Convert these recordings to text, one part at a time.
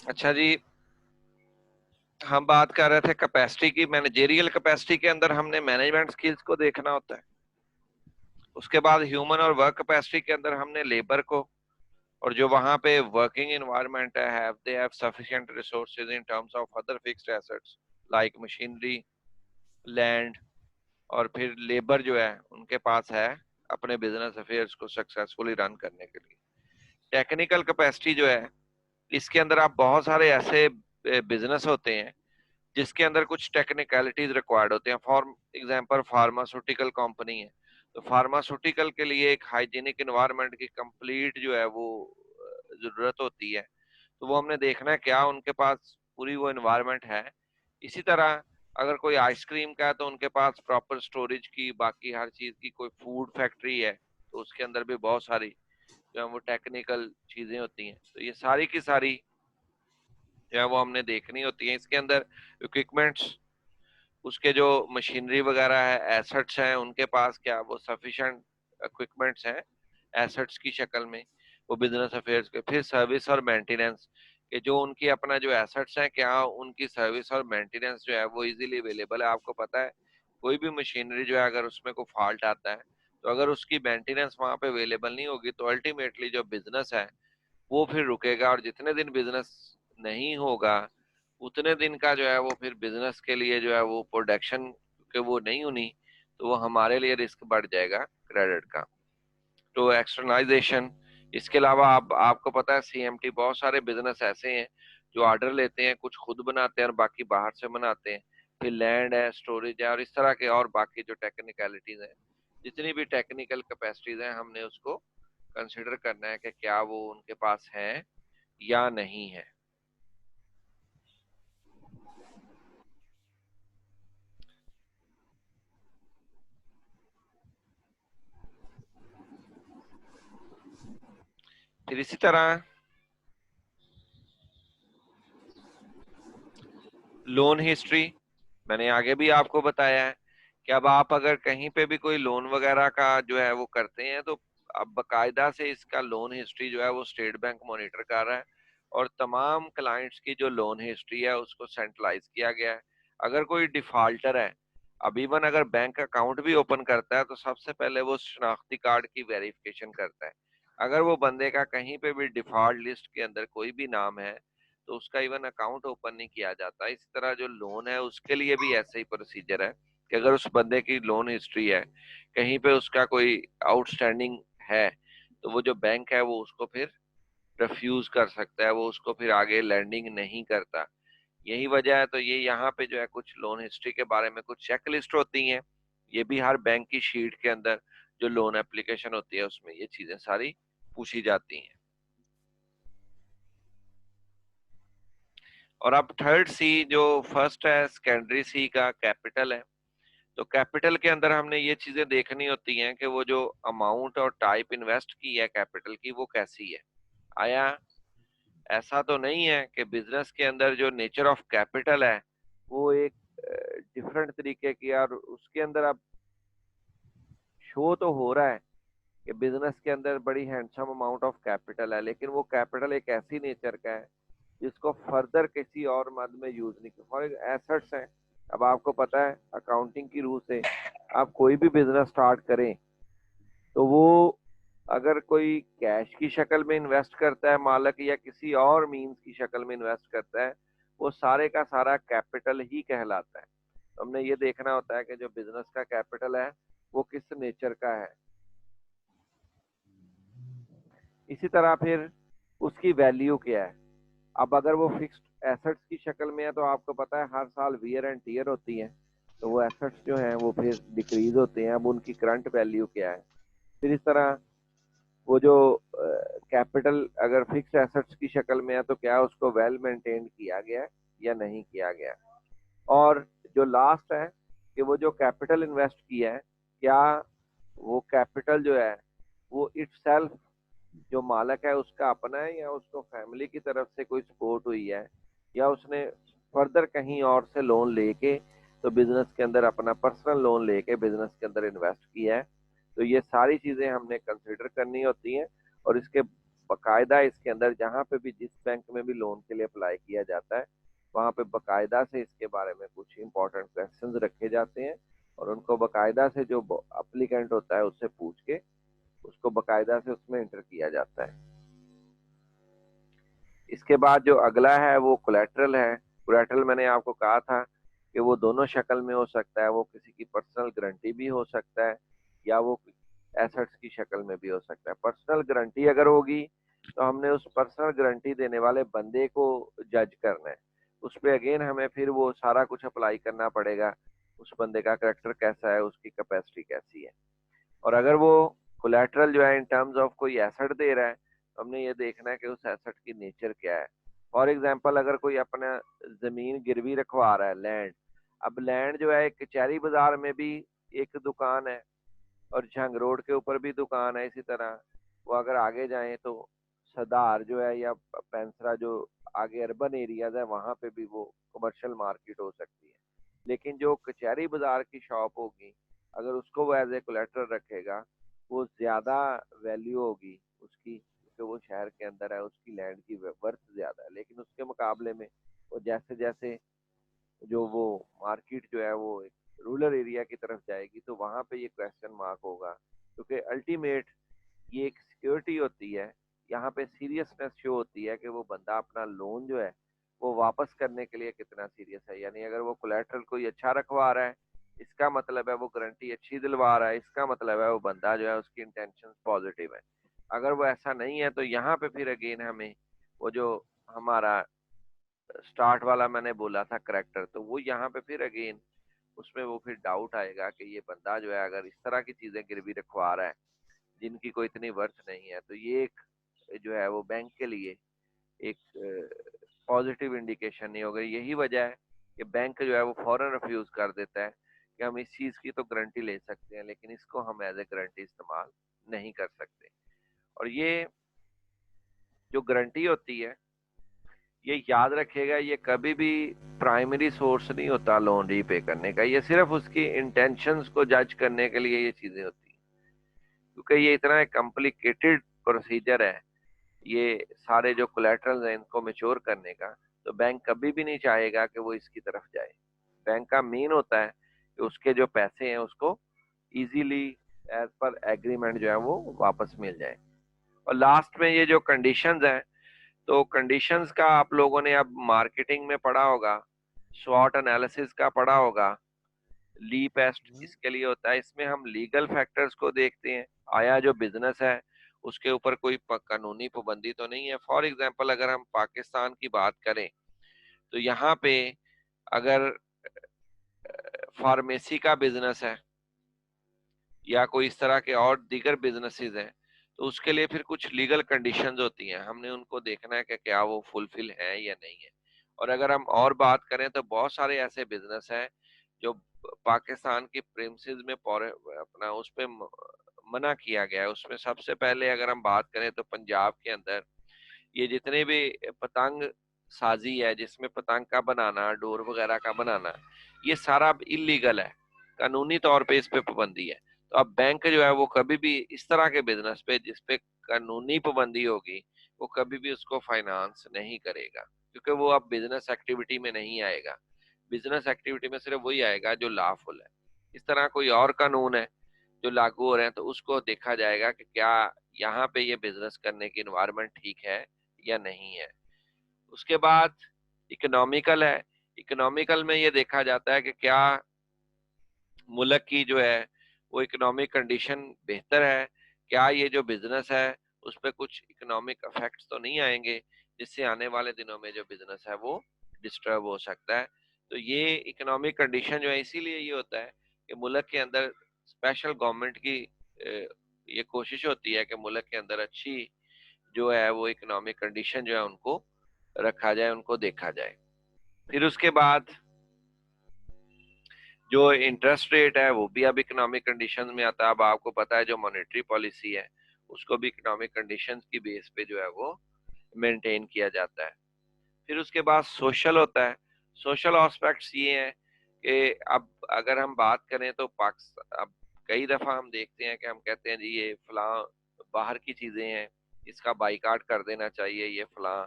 अच्छा जी, हम बात कर रहे थे कैपेसिटी की। मैनेजेरियल कैपेसिटी के अंदर हमने मैनेजमेंट स्किल्स को देखना होता है। उसके बाद ह्यूमन और वर्क कैपेसिटी के अंदर हमने लेबर को, और जो वहां पे वर्किंग एनवायरनमेंट है, have they have sufficient resources in terms of other fixed assets like machinery, land, और फिर लेबर जो है उनके पास है अपने बिजनेस अफेयर्स को सक्सेसफुली रन करने के लिए। टेक्निकल कैपेसिटी जो है, इसके अंदर आप बहुत सारे ऐसे बिजनेस होते हैं जिसके अंदर कुछ टेक्निकलिटीज रिक्वायर्ड होते हैं। फॉर एग्जांपल फार्मास्यूटिकल कंपनी है, तो फार्मास्यूटिकल के लिए एक हाइजीनिक एनवायरनमेंट की कंप्लीट जो है वो जरूरत होती है। तो वो हमने देखना है क्या उनके पास पूरी वो एनवायरनमेंट है। इसी तरह अगर कोई आइसक्रीम का है तो उनके पास प्रॉपर स्टोरेज की, बाकी हर चीज की, कोई फूड फैक्ट्री है तो उसके अंदर भी बहुत सारी जो है वो टेक्निकल चीजें होती हैं। तो ये सारी की सारी जो है वो हमने देखनी होती है। इसके अंदर इक्विपमेंट्स, उसके जो मशीनरी वगैरह है, एसेट्स हैं उनके पास, क्या वो सफिशिएंट इक्विपमेंट्स हैं एसेट्स की शक्ल में, वो बिजनेस अफेयर्स के। फिर सर्विस और मेंटेनेंस के, जो उनकी अपना जो एसेट्स हैं क्या उनकी सर्विस और मेंटेनेंस जो है वो इजीली अवेलेबल है। आपको पता है कोई भी मशीनरी जो है अगर उसमें कोई फॉल्ट आता है तो अगर उसकी मेंटेनेंस वहां पे अवेलेबल नहीं होगी तो अल्टीमेटली जो बिजनेस है वो फिर रुकेगा, और जितने दिन बिजनेस नहीं होगा उतने दिन का जो है वो फिर बिजनेस के लिए जो है वो प्रोडक्शन के वो नहीं होनी, तो वो हमारे लिए रिस्क बढ़ जाएगा क्रेडिट का। तो एक्सटर्नलाइजेशन, इसके अलावा आप आपको पता है सीएमटी, बहुत सारे बिजनेस ऐसे हैं जो ऑर्डर लेते हैं, कुछ खुद बनाते हैं और बाकी बाहर से बनाते हैं। फिर लैंड है, स्टोरेज है, और इस तरह के और बाकी जो टेक्निकलिटीज हैं, जितनी भी टेक्निकल कैपेसिटीज हैं, हमने उसको कंसिडर करना है कि क्या वो उनके पास है या नहीं है। फिर इसी तरह लोन हिस्ट्री, मैंने आगे भी आपको बताया है कि अब आप अगर कहीं पे भी कोई लोन वगैरह का जो है वो करते हैं तो अब बकायदा से इसका लोन हिस्ट्री जो है वो स्टेट बैंक मॉनिटर कर रहा है, और तमाम क्लाइंट्स की जो लोन हिस्ट्री है उसको सेंट्रलाइज किया गया है। अगर कोई डिफॉल्टर है, अब इवन अगर बैंक अकाउंट भी ओपन करता है तो सबसे पहले वो शनाख्ती कार्ड की वेरिफिकेशन करता है। अगर वो बंदे का कहीं पे भी डिफॉल्ट लिस्ट के अंदर कोई भी नाम है तो उसका इवन अकाउंट ओपन नहीं किया जाता। इसी तरह जो लोन है उसके लिए भी ऐसे ही प्रोसीजर है कि अगर उस बंदे की लोन हिस्ट्री है, कहीं पे उसका कोई आउटस्टैंडिंग है, तो वो जो बैंक है वो उसको फिर रिफ्यूज कर सकता है, वो उसको फिर आगे लैंडिंग नहीं करता। यही वजह है। तो ये यहाँ पे जो है कुछ लोन हिस्ट्री के बारे में कुछ चेक लिस्ट होती हैं, ये भी हर बैंक की शीट के अंदर जो लोन एप्लीकेशन होती है उसमें ये चीजें सारी पूछी जाती हैं। और अब थर्ड सी, जो फर्स्ट है सेकेंडरी सी का कैपिटल है। तो कैपिटल के अंदर हमने ये चीजें देखनी होती हैं कि वो जो अमाउंट और टाइप इन्वेस्ट की है कैपिटल की वो कैसी है। आया ऐसा तो नहीं है कि बिजनेस के अंदर जो नेचर ऑफ कैपिटल है वो एक डिफरेंट तरीके की है, और उसके अंदर अब शो तो हो रहा है कि बिजनेस के अंदर बड़ी हैंडसम अमाउंट ऑफ कैपिटल है, लेकिन वो कैपिटल एक ऐसी नेचर का है जिसको फर्दर किसी और मद में यूज नहीं कर, फॉर एसेट्स हैं। अब आपको पता है अकाउंटिंग की रूल से आप कोई भी बिजनेस स्टार्ट करें तो वो अगर कोई कैश की शक्ल में इन्वेस्ट करता है मालिक, या किसी और मींस की शक्ल में इन्वेस्ट करता है, वो सारे का सारा कैपिटल ही कहलाता है। तो हमने ये देखना होता है कि जो बिजनेस का कैपिटल है वो किस नेचर का है। इसी तरह फिर उसकी वैल्यू क्या है। अब अगर वो फिक्स्ड एसेट्स की शक्ल में है तो आपको पता है हर साल वियर एंड टीयर होती है, तो वो एसेट्स जो हैं वो फिर डिक्रीज होते हैं। अब उनकी करंट वैल्यू क्या है। फिर इस तरह वो जो कैपिटल अगर फिक्स्ड एसेट्स की शक्ल में है तो क्या उसको वेल मेंटेन किया गया है या नहीं किया गया। और जो लास्ट है कि वो जो कैपिटल इन्वेस्ट किया है, क्या वो कैपिटल जो है वो इटसेल्फ जो मालिक है उसका अपना है, या उसको फैमिली की तरफ से कोई सपोर्ट हुई है, या उसने फर्दर कहीं और से लोन लेके तो बिजनेस के अंदर अपना पर्सनल लोन लेके बिजनेस के अंदर इन्वेस्ट किया है। तो ये सारी चीजें हमने कंसिडर करनी होती हैं, और इसके बाकायदा इसके अंदर जहाँ पे भी जिस बैंक में भी लोन के लिए अप्लाई किया जाता है वहाँ पे बाकायदा से इसके बारे में कुछ इंपॉर्टेंट क्वेश्चंस रखे जाते हैं और उनको बाकायदा से जो अप्लीकेंट होता है उससे पूछ के उसको बाकायदा से उसमें इंटर किया जाता है। इसके बाद जो अगला है वो कोलेटरल है। कोलेटरल मैंने आपको कहा था कि वो दोनों शक्ल में हो सकता है, वो किसी की पर्सनल गारंटी भी हो सकता है या वो एसेट्स की शक्ल में भी हो सकता है। पर्सनल गारंटी अगर होगी तो हमने उस पर्सनल गारंटी देने वाले बंदे को जज करना है, उस पर अगेन हमें फिर वो सारा कुछ अप्लाई करना पड़ेगा, उस बंदे का करेक्टर कैसा है, उसकी कैपेसिटी कैसी है। और अगर वो कोलेटरल जो है इन टर्म्स ऑफ कोई एसेट दे रहा है तो हमने ये देखना है कि उस एसेट की नेचर क्या है। फॉर एग्जांपल अगर कोई अपना जमीन गिरवी रखवा रहा है, लैंड, अब लैंड जो है कचहरी बाजार में भी एक दुकान है और झंग रोड के ऊपर भी दुकान है, इसी तरह वो अगर आगे जाएं तो सदार जो है या पेंसरा जो आगे अर्बन एरियाज है वहां पे भी वो कमर्शियल मार्केट हो सकती है। लेकिन जो कचहरी बाजार की शॉप होगी अगर उसको वो एज ए कोलेटरल रखेगा वो ज्यादा वैल्यू होगी उसकी, क्योंकि वो शहर के अंदर है, उसकी लैंड की वर्थ ज्यादा है। लेकिन उसके मुकाबले में वो जैसे जैसे जो वो मार्केट जो है वो एक रूरल एरिया की तरफ जाएगी तो वहां पे ये क्वेश्चन मार्क होगा, क्योंकि अल्टीमेट ये एक सिक्योरिटी होती है, यहाँ पे सीरियसनेस शो होती है कि वो बंदा अपना लोन जो है वो वापस करने के लिए कितना सीरियस है। यानी अगर वो कोलेटरल कोई अच्छा रखवा रहा है इसका मतलब है वो गारंटी अच्छी दिलवा रहा है, इसका मतलब है वो बंदा जो है उसकी इंटेंशन पॉजिटिव है। अगर वो ऐसा नहीं है तो यहाँ पे फिर अगेन हमें वो जो हमारा स्टार्ट वाला मैंने बोला था करेक्टर, तो वो यहाँ पे फिर अगेन उसमें वो फिर डाउट आएगा कि ये बंदा जो है अगर इस तरह की चीजें गिरवी रखवा रहा है जिनकी कोई इतनी वर्थ नहीं है तो ये एक जो है वो बैंक के लिए एक पॉजिटिव इंडिकेशन नहीं होगा। यही वजह है कि बैंक जो है वो फौरन रिफ्यूज कर देता है कि हम इस चीज की तो गारंटी ले सकते हैं लेकिन इसको हम एज ए गारंटी इस्तेमाल नहीं कर सकते। और ये जो गारंटी होती है ये याद रखेगा ये कभी भी प्राइमरी सोर्स नहीं होता लोन रीपे करने का, ये सिर्फ उसकी इंटेंशंस को जज करने के लिए ये चीजें होती हैं, क्योंकि ये इतना कॉम्प्लिकेटेड प्रोसीजर है ये सारे जो कोलेटरल्स हैं इनको मेच्योर करने का, तो बैंक कभी भी नहीं चाहेगा कि वो इसकी तरफ जाए। बैंक का मेन होता है कि उसके जो पैसे हैं उसको इजीली एज पर एग्रीमेंट जो है वो वापस मिल जाए। और लास्ट में ये जो कंडीशंस हैं, तो कंडीशंस का आप लोगों ने अब मार्केटिंग में पढ़ा होगा, स्वॉट एनालिसिस का पढ़ा होगा, ली पेस्ट इसके लिए होता है। इसमें हम लीगल फैक्टर्स को देखते हैं, आया जो बिजनेस है उसके ऊपर कोई कानूनी पाबंदी तो नहीं है। फॉर एग्जांपल अगर हम पाकिस्तान की बात करें तो यहाँ पे अगर फार्मेसी का बिजनेस है या कोई इस तरह के और दीगर बिजनेसेस हैं तो उसके लिए फिर कुछ लीगल कंडीशंस होती हैं, हमने उनको देखना है कि क्या वो फुलफिल है या नहीं है। और अगर हम और बात करें तो बहुत सारे ऐसे बिजनेस हैं जो पाकिस्तान की प्रेमिसेस में अपना उस पे मना किया गया है। उसमें सबसे पहले अगर हम बात करें तो पंजाब के अंदर ये जितने भी पतंग साजी है जिसमें पतंग का बनाना, डोर वगैरह का बनाना, ये सारा अब इलीगल है, कानूनी तौर पे इस पे पाबंदी है। तो अब बैंक जो है वो कभी भी इस तरह के बिजनेस पे जिस पे कानूनी पाबंदी होगी वो कभी भी उसको फाइनेंस नहीं करेगा, क्योंकि वो अब बिजनेस एक्टिविटी में नहीं आएगा। बिजनेस एक्टिविटी में सिर्फ वही आएगा जो लॉफुल है। इस तरह कोई और कानून है जो लागू हो रहे हैं तो उसको देखा जाएगा कि क्या यहाँ पे ये बिजनेस करने की इन्वायरमेंट ठीक है या नहीं है। उसके बाद इकोनॉमिकल है। इकोनॉमिकल में ये देखा जाता है कि क्या मुल्क की जो है वो इकोनॉमिक कंडीशन बेहतर है, क्या ये जो बिजनेस है उस पर कुछ इकोनॉमिक इफेक्ट्स तो नहीं आएंगे जिससे आने वाले दिनों में जो बिजनेस है वो डिस्टर्ब हो सकता है। तो ये इकोनॉमिक कंडीशन जो है इसीलिए ये होता है कि मुल्क के अंदर स्पेशल गवर्नमेंट की ये कोशिश होती है कि मुल्क के अंदर अच्छी जो है वो इकोनॉमिक कंडीशन जो है उनको रखा जाए, उनको देखा जाए। फिर उसके बाद जो इंटरेस्ट रेट है वो भी अब इकोनॉमिक कंडीशन में आता है। अब आपको पता है जो मॉनेटरी पॉलिसी है उसको भी इकोनॉमिक कंडीशन की बेस पे जो है वो मेंटेन किया जाता है। फिर उसके बाद सोशल होता है। सोशल एस्पेक्ट्स ये हैं कि अब अगर हम बात करें तो पाकिस्तान अब कई दफा हम देखते हैं कि हम कहते हैं जी ये फलां बाहर की चीजें हैं इसका बाइकाट कर देना चाहिए, ये फलां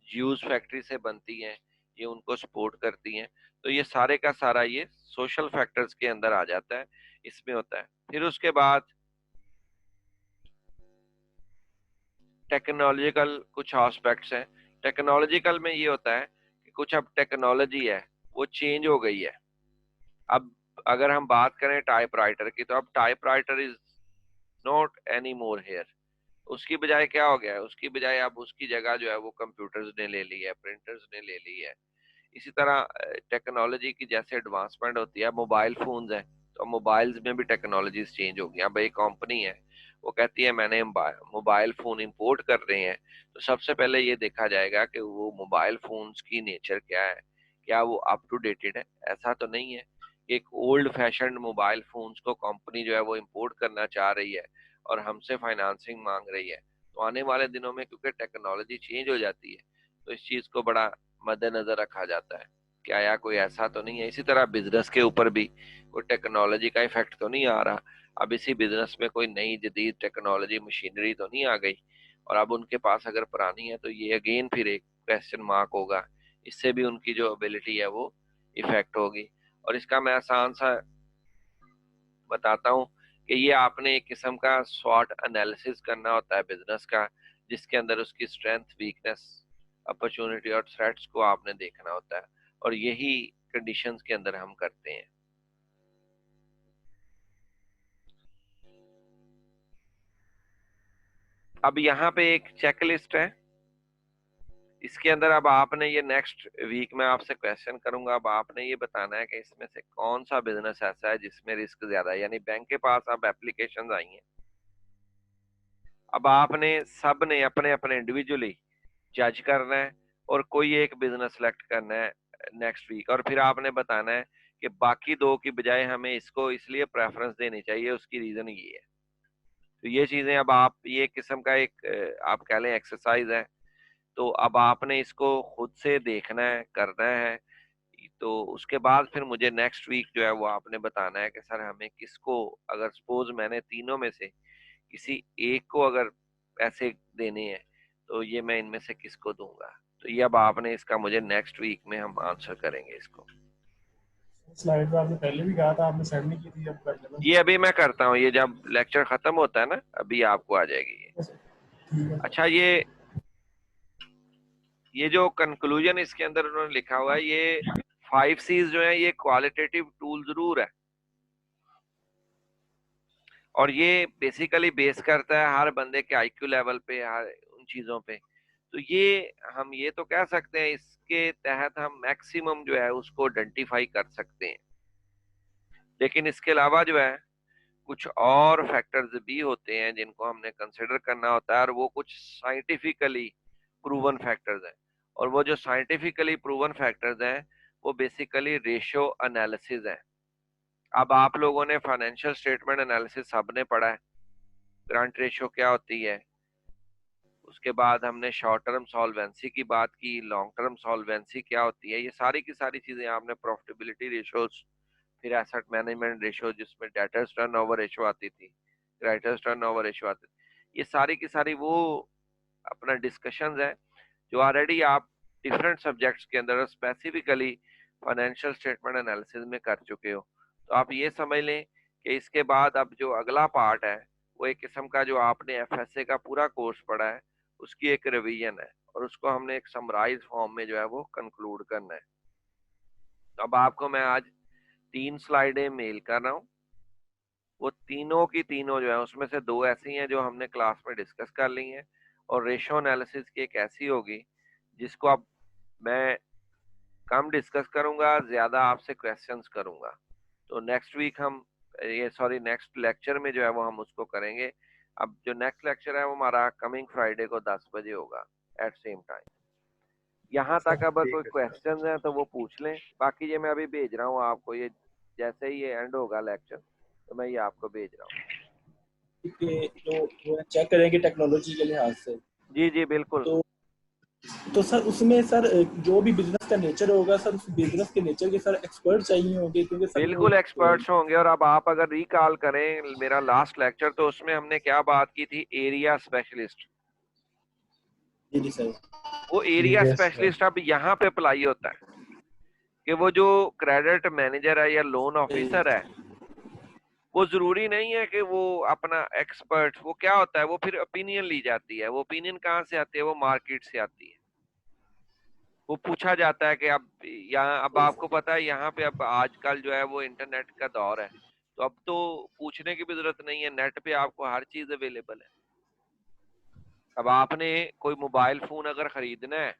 ज्यूस फैक्ट्री से बनती हैं, ये उनको सपोर्ट करती हैं। तो ये सारे का सारा ये सोशल फैक्टर्स के अंदर आ जाता है, इसमें होता है। फिर उसके बाद टेक्नोलॉजिकल कुछ एस्पेक्ट्स हैं। टेक्नोलॉजिकल में ये होता है कि कुछ अब टेक्नोलॉजी है वो चेंज हो गई है। अब अगर हम बात करें टाइपराइटर की, तो अब typewriter is not any more here. उसकी बजाय क्या हो गया है, उसकी बजाय अब उसकी जगह जो है वो कंप्यूटर्स ने ले ली है, प्रिंटर्स ने ले ली है। इसी तरह टेक्नोलॉजी की जैसे एडवांसमेंट होती है, मोबाइल फोन्स हैं, तो मोबाइल्स में भी टेक्नोलॉजीज चेंज हो गई। अब एक कंपनी है वो कहती है मैंने मोबाइल फोन इंपोर्ट कर रहे हैं, तो सबसे पहले ये देखा जाएगा कि वो मोबाइल फोन्स की नेचर क्या है, क्या वो अप टू डेटेड है। ऐसा तो नहीं है कि एक ओल्ड फैशन मोबाइल फोन्स को कंपनी जो है वो इंपोर्ट करना चाह रही है और हमसे फाइनेंसिंग मांग रही है। तो आने वाले दिनों में क्योंकि टेक्नोलॉजी चेंज हो जाती है, तो इस चीज को बड़ा मद्देनजर रखा जाता है कि आया कोई ऐसा तो नहीं है। इसी तरह बिजनेस के ऊपर भी कोई टेक्नोलॉजी का इफेक्ट तो नहीं आ रहा। अब इसी बिजनेस में कोई नई जदीद टेक्नोलॉजी मशीनरी तो नहीं आ गई, और अब उनके पास अगर पुरानी है तो ये अगेन फिर एक क्वेश्चन मार्क होगा। इससे भी उनकी जो एबिलिटी है वो इफेक्ट होगी। और इसका मैं आसान सा बताता हूँ कि ये आपने एक किस्म का स्वॉट एनालिसिस करना होता है बिजनेस का, जिसके अंदर उसकी स्ट्रेंथ, वीकनेस, अपॉर्चुनिटी और थ्रेट्स को आपने देखना होता है, और यही कंडीशंस के अंदर हम करते हैं। अब यहाँ पे एक चेकलिस्ट है, इसके अंदर अब आपने ये नेक्स्ट वीक में आपसे क्वेश्चन करूंगा, अब आपने ये बताना है कि इसमें से कौन सा बिजनेस ऐसा है जिसमें रिस्क ज्यादा है। यानी बैंक के पास अब एप्लीकेशन आई हैं, अब आपने सब ने अपने अपने इंडिविजुअली जज करना है और कोई एक बिजनेस सेलेक्ट करना है नेक्स्ट वीक, और फिर आपने बताना है कि बाकी दो की बजाय हमें इसको इसलिए प्रेफरेंस देनी चाहिए, उसकी रीजन ये है। तो ये चीजें अब आप, ये किस्म का एक आप कह लें एक्सरसाइज है। तो अब आपने इसको खुद से देखना है, करना है। तो उसके बाद फिर मुझे नेक्स्ट वीक जो है वो आपने बताना है कि सर हमें किसको, अगर सपोज मैंने तीनों में से किसी एक को अगर पैसे देने हैं, तो ये मैं इनमें से किसको दूंगा। तो ये अब आपने इसका मुझे नेक्स्ट वीक में हम आंसर करेंगे इसको। स्लाइड में आपने पहले भी कहा था, आपने सेंड नहीं की थी, अब कर लेना। ये अभी मैं करता हूँ, ये जब लेक्चर खत्म होता है ना, अभी आपको आ जाएगी ये। ठीक है। अच्छा, ये जो कंक्लूजन इसके अंदर उन्होंने लिखा हुआ है, ये 5 C's जो है ये क्वालिटेटिव टूल जरूर है, और ये बेसिकली बेस करता है हर बंदे के आईक्यू लेवल पे, हर उन चीजों पे। तो ये हम ये तो कह सकते हैं इसके तहत हम मैक्सिमम जो है उसको आइडेंटिफाई कर सकते हैं। लेकिन इसके अलावा जो है कुछ और फैक्टर्स भी होते हैं जिनको हमने कंसिडर करना होता है, और वो कुछ साइंटिफिकली प्रूवन फैक्टर्स हैं। और वो जो साइंटिफिकली प्रूवन फैक्टर्स हैं वो बेसिकली रेशियो एनालिसिस है। अब आप लोगों ने फाइनेंशियल स्टेटमेंट एनालिसिस सबने पढ़ा है, ग्रांट रेशियो क्या होती है। उसके बाद हमने शॉर्ट टर्म सॉल्वेंसी की बात की, लॉन्ग टर्म सॉल्वेंसी क्या होती है। ये सारी की सारी चीजें आपने, प्रॉफिटेबिलिटी रेशियोज, फिर एसेट मैनेजमेंट रेशियो जिसमें डेटर्स टर्नओवर रेशियो आती थी, क्रेडिटर्स टर्नओवर रेशियो आती थी, ये सारी की सारी वो अपना डिस्कशंस है जो ऑलरेडी आप डिफरेंट सब्जेक्ट्स के अंदर स्पेसिफिकली फाइनेंशियल स्टेटमेंट एनालिसिस में कर चुके हो। तो आप ये समझ लें कि इसके बाद अब जो अगला पार्ट है वो एक किस्म का, जो आपने एफएसए का पूरा कोर्स पढ़ा है उसकी एक रिवीजन है, और उसको हमने एक समराइज फॉर्म में जो है वो कंक्लूड करना है। तो अब आपको मैं आज 3 स्लाइडें मेल कर रहा हूँ, वो तीनों की तीनों जो है उसमें से 2 ऐसी हैं जो हमने क्लास में डिस्कस कर ली हैं, और रेशियो एनालिसिस की एक ऐसी होगी जिसको अब मैं कम डिस्कस करूंगा, ज्यादा आपसे क्वेश्चंस करूंगा। तो नेक्स्ट वीक हम, ये सॉरी नेक्स्ट लेक्चर में जो है वो हम उसको करेंगे। अब जो नेक्स्ट लेक्चर है वो हमारा कमिंग फ्राइडे को 10 बजे होगा एट सेम टाइम। यहाँ तक अगर कोई क्वेश्चन है तो वो पूछ लें, बाकी ये मैं अभी भेज रहा हूँ आपको, ये जैसे ही ये एंड होगा लेक्चर तो मैं ये आपको भेज रहा हूँ। तो वो चेक करेंगे टेक्नोलॉजी के लिहाज से। जी जी बिल्कुल। तो सर उसमें सर जो भी बिजनेस का नेचर होगा सर, उस बिजनेस के नेचर के सर एक्सपर्ट चाहिए होंगे, क्योंकि सर वो बिल्कुल एक्सपर्ट्स होंगे। और अब आप अगर रिकॉल करें मेरा लास्ट लेक्चर, तो उसमें हमने क्या बात की थी, एरिया स्पेशलिस्ट। जी जी सर। वो एरिया Yes, स्पेशलिस्ट अब यहाँ पे अप्लाई होता है कि वो जो क्रेडिट मैनेजर है या लोन ऑफिसर है, वो जरूरी नहीं है कि वो अपना एक्सपर्ट, वो क्या होता है, वो फिर ओपिनियन ली जाती है। वो ओपिनियन कहाँ से आती है? वो मार्केट से आती है। वो पूछा जाता है कि अब यहाँ, अब आपको पता है यहाँ पे अब आजकल जो है वो इंटरनेट का दौर है, तो अब तो पूछने की भी जरूरत नहीं है, नेट पे आपको हर चीज अवेलेबल है। अब आपने कोई मोबाइल फोन अगर खरीदना है,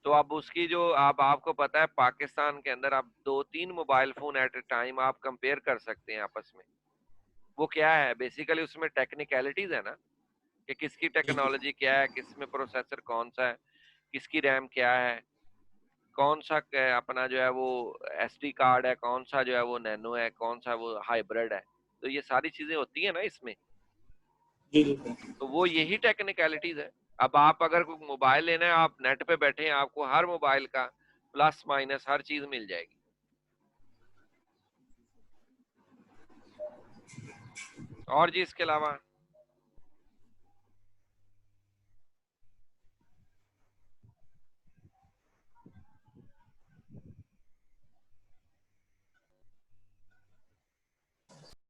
तो अब उसकी जो आपको पता है पाकिस्तान के अंदर आप 2-3 mobile phone at a time आप कंपेयर कर सकते हैं आपस में। वो क्या है बेसिकली, उसमें टेक्निकलिटीज है ना, कि किसकी टेक्नोलॉजी क्या है, किसमें प्रोसेसर कौन सा है, किसकी रैम क्या है, कौन सा अपना जो है वो एसडी कार्ड है, कौन सा जो है वो नैनो है, कौन सा वो हाइब्रिड है। तो ये सारी चीजें होती है ना इसमें। जी जी सर। तो वो यही टेक्निकलिटीज है। अब आप अगर कोई मोबाइल लेना है, आप नेट पे बैठे हैं, आपको हर मोबाइल का प्लस माइनस हर चीज मिल जाएगी। और जी इसके अलावा